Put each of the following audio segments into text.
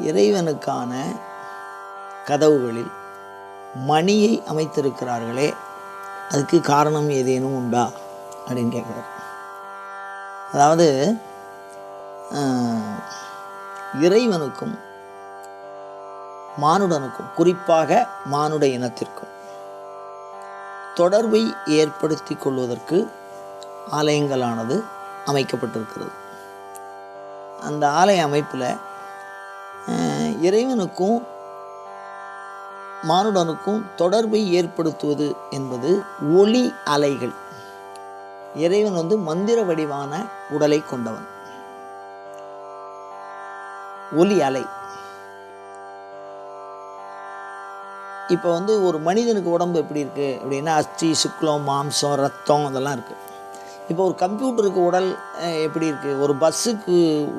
இறைவனுக்கான கதவுகளில் மணியை அமைத்திருக்கிறார்களே, அதுக்கு காரணம் ஏதேனும் உண்டா அப்படின்னு கேட்குறார். அதாவது இறைவனுக்கும் மானுடனுக்கும், குறிப்பாக மானுட இனத்திற்கும் தொடர்பை ஏற்படுத்தி கொள்வதற்கு ஆலயங்களானது அமைக்கப்பட்டிருக்கிறது. அந்த ஆலய அமைப்பில் இறைவனுக்கும் மானுடனுக்கும் தொடர்பை ஏற்படுத்துவது என்பது ஒளி அலைகள். இறைவன் மந்திர வடிவான உடலை கொண்டவன். ஒளி அலை. இப்போ ஒரு மனிதனுக்கு உடம்பு எப்படி இருக்குது அப்படின்னா, அஸ்தி, சுக்லம், மாம்சம், ரத்தம் அதெல்லாம் இருக்குது. இப்போ ஒரு கம்ப்யூட்டருக்கு உடல் எப்படி இருக்குது, ஒரு பஸ்ஸுக்கு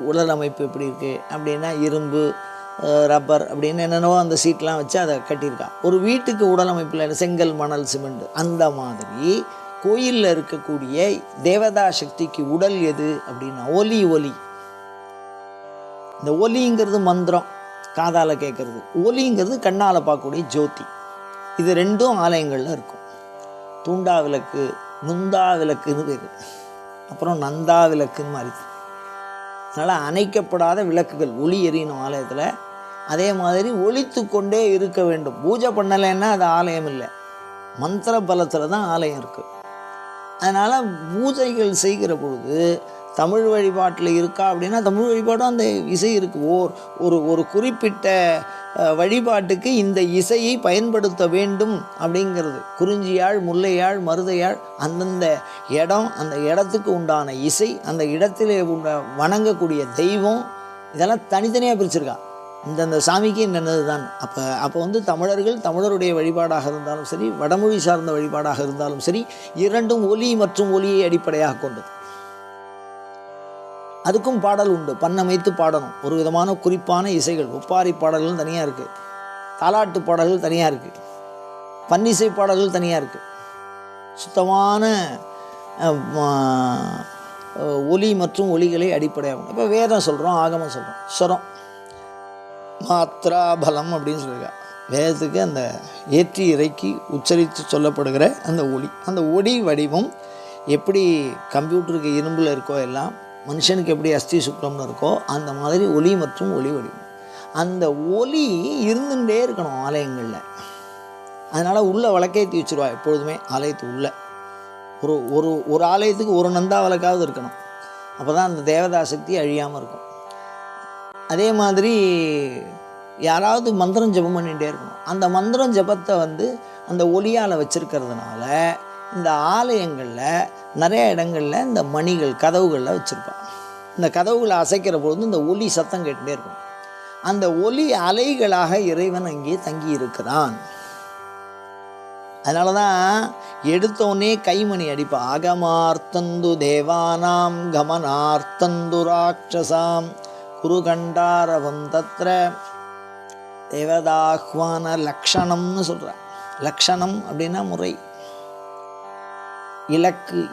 உடல் அமைப்பு எப்படி இருக்குது அப்படின்னா, இரும்பு, ரப்பர் அப்படின்னு என்னென்னவோ அந்த சீட்லாம் வச்சு அதை கட்டியிருக்கான். ஒரு வீட்டுக்கு உடல் அமைப்பில் செங்கல், மணல், சிமெண்ட். அந்த மாதிரி கோயிலில் இருக்கக்கூடிய தேவதா சக்திக்கு உடல் எது அப்படின்னா ஒலி. இந்த ஒலிங்கிறது மந்திரம், காதால் கேட்குறது. ஒலிங்கிறது கண்ணால் பார்க்கக்கூடிய ஜோதி. இது ரெண்டும் ஆலயங்களில் இருக்கும். தூண்டா விளக்கு, நுந்தா விளக்குன்னு பேர், அப்புறம் நந்தா விளக்குன்னு மாதிரி. அதனால் அணைக்கப்படாத விளக்குகள் ஒளி எரியணும் ஆலயத்தில். அதே மாதிரி ஒலித்து கொண்டே இருக்க வேண்டும். பூஜை பண்ணலைன்னா அது ஆலயம் இல்லை, மந்திர பலத்தில் தான் ஆலயம் இருக்குது. அதனால் பூஜைகள் செய்கிற பொழுது தமிழ் வழிபாட்டில் இருக்கா அப்படின்னா, தமிழ் வழிபாடும் அந்த இசை இருக்குது. ஒரு குறிப்பிட்ட வழிபாட்டுக்கு இந்த இசையை பயன்படுத்த வேண்டும் அப்படிங்கிறது. குறிஞ்சியாழ், முல்லையாழ், மருதையாழ், அந்தந்த இடம், அந்த இடத்துக்கு உண்டான இசை, அந்த இடத்திலே வணங்கக்கூடிய தெய்வம், இதெல்லாம் தனித்தனியாக பிரிச்சிருக்கா. இந்தந்த சாமிக்கு என்னென்னது தான். அப்போ தமிழர்கள், தமிழருடைய வழிபாடாக இருந்தாலும் சரி, வடமொழி சார்ந்த வழிபாடாக இருந்தாலும் சரி, இரண்டும் ஒலி மற்றும் ஒலியை அடிப்படையாக கொண்டது. அதுக்கும் பாடல் உண்டு. பண்ணமைத்து பாடணும். ஒரு விதமான குறிப்பான இசைகள். ஒப்பாரி பாடல்கள் தனியாக இருக்குது, தாலாட்டு பாடல்கள் தனியாக இருக்குது, பன்னிசை பாடல்கள் தனியாக இருக்குது. சுத்தமான ஒலி மற்றும் ஒலிகளை அடிப்படையாகும். இப்போ வேதம் சொல்கிறோம், ஆகமம் சொல்கிறோம், ஸ்வரம், மாத்ரா, பலம் அப்படின்னு சொல்லியிருக்கா. வேதத்துக்கு அந்த ஏற்றி இறக்கி உச்சரித்து சொல்லப்படுகிற அந்த ஒளி வடிவம் எப்படி கம்ப்யூட்டருக்கு இரும்பில் இருக்கோ, எல்லாம் மனுஷனுக்கு எப்படி அஸ்தி சுக்லம்னு இருக்கோ, அந்த மாதிரி ஒளி மற்றும் ஒளி வடிவம். அந்த ஒளி இருந்துகிட்டே இருக்கணும் ஆலயங்களில். அதனால் உள்ள விளக்கேற்றி வச்சுருவா எப்பொழுதுமே. ஆலயத்து உள்ள ஒரு ஆலயத்துக்கு ஒரு நந்தா விளக்காவது இருக்கணும். அப்போ தான் அந்த தேவதா சக்தி அழியாமல் இருக்கும். அதே மாதிரி யாராவது மந்திரம் ஜபம் பண்ணிகிட்டே இருக்கணும். அந்த மந்திரம் ஜபத்தை அந்த ஒளியால் வச்சுருக்கிறதுனால இந்த ஆலயங்களில் நிறைய இடங்களில் இந்த மணிகள் கதவுகளில் வச்சுருப்பாங்க. இந்த கதவுகளை அசைக்கிற பொழுது இந்த ஒலி சத்தம் கேட்டுகிட்டே இருக்கும். அந்த ஒலி அலைகளாக இறைவன் அங்கே தங்கி இருக்கிறான். அதனால தான் எடுத்தோடனே கைமணி அடிப்பா. ஆகமார்த்தந்து தேவானாம் கமனார்த்தந்து ராட்சசாம் குருகண்டாரவம் தத்ர தேவதாஹ்வான லக்ஷணம்னு சொல்கிறார். லக்ஷணம் அப்படின்னா முறை,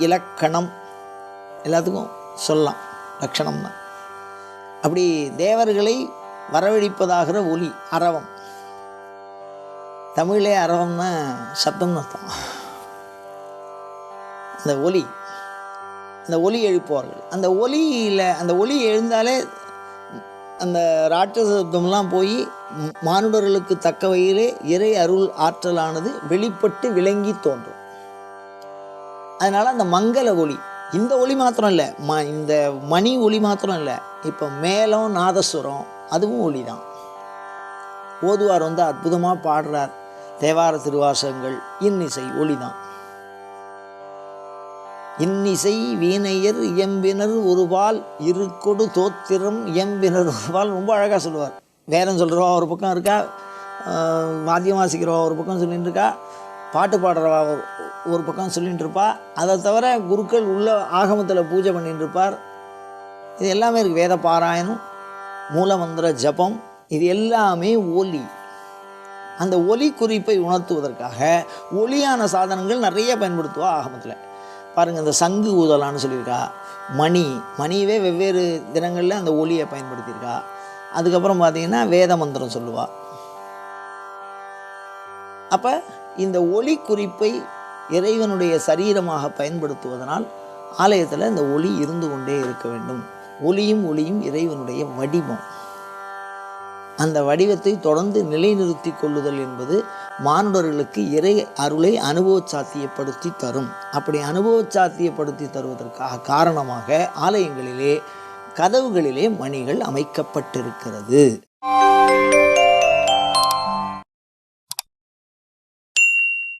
இலக்கணம் எல்லாத்துக்கும் சொல்லலாம். லக்ஷணம் தான். அப்படி தேவர்களை வரவழைப்பதாகிற ஒலி, அரவம். தமிழே அரவம்னா சப்தம்னு அர்த்தம். அந்த ஒலி எழுப்புவார்கள். அந்த ஒலி எழுந்தாலே அந்த ராட்சச சப்தம்லாம் போய் மானுடர்களுக்கு தக்க வகையிலே இறை அருள் ஆற்றலானது வெளிப்பட்டு விளங்கி தோன்றும். அதனால் அந்த மங்கள ஒளி, இந்த ஒளி மாத்திரம் இல்லை, இந்த மணி ஒளி மாத்திரம் இல்லை, இப்போ மேளம், நாதஸ்வரம் அதுவும் ஒளி தான். ஓதுவார் அற்புதமாக பாடுறார். தேவார திருவாசகங்கள், இன்னிசை ஒளி தான். இன்னிசை வீணையர் இயம்பினர் ஒருபால் இருக்கொடு தோத்திரம் இயம்பினர் ஒருபால். ரொம்ப அழகாக சொல்லுவார். வேதம் சொல்கிறவா ஒரு பக்கம் இருக்கா, வாத்தியம் வாசிக்கிறவா ஒரு பக்கம் சொல்லிட்டு இருக்கா, பாட்டு பாடுறவா ஒரு பக்கம் சொல்லிகிட்டு இருப்பா. அதை தவிர குருக்கள் உள்ள ஆகமத்தில் பூஜை பண்ணிட்டு இருப்பார். இது எல்லாமே இருக்குது. வேத பாராயணம், மூலமந்திர ஜபம், இது எல்லாமே ஒலி. அந்த ஒலி குறிப்பை உணர்த்துவதற்காக ஒலியான சாதனங்கள் நிறைய பயன்படுத்துவா ஆகமத்தில். பாருங்கள், இந்த சங்கு ஊதலான்னு சொல்லியிருக்கா, மணியவே வெவ்வேறு தினங்களில் அந்த ஒளியை பயன்படுத்தியிருக்கா. அதுக்கப்புறம் பார்த்திங்கன்னா வேத மந்திரம் சொல்லுவாள். அப்போ இந்த ஒளி குறிப்பை இறைவனுடைய சரீரமாக பயன்படுத்துவதனால் ஆலயத்தில் இந்த ஒளி இருந்து கொண்டே இருக்க வேண்டும். ஒளியும் இறைவனுடைய வடிவம். அந்த வடிவத்தை தொடர்ந்து நிலைநிறுத்தி கொள்ளுதல் என்பது மானுடர்களுக்கு இறை அருளை அனுபவச்சாத்தியப்படுத்தி தரும். அப்படி அனுபவச்சாத்தியப்படுத்தி தருவதற்காக காரணமாக ஆலயங்களிலே கதவுகளிலே மணிகள் அமைக்கப்பட்டிருக்கிறது.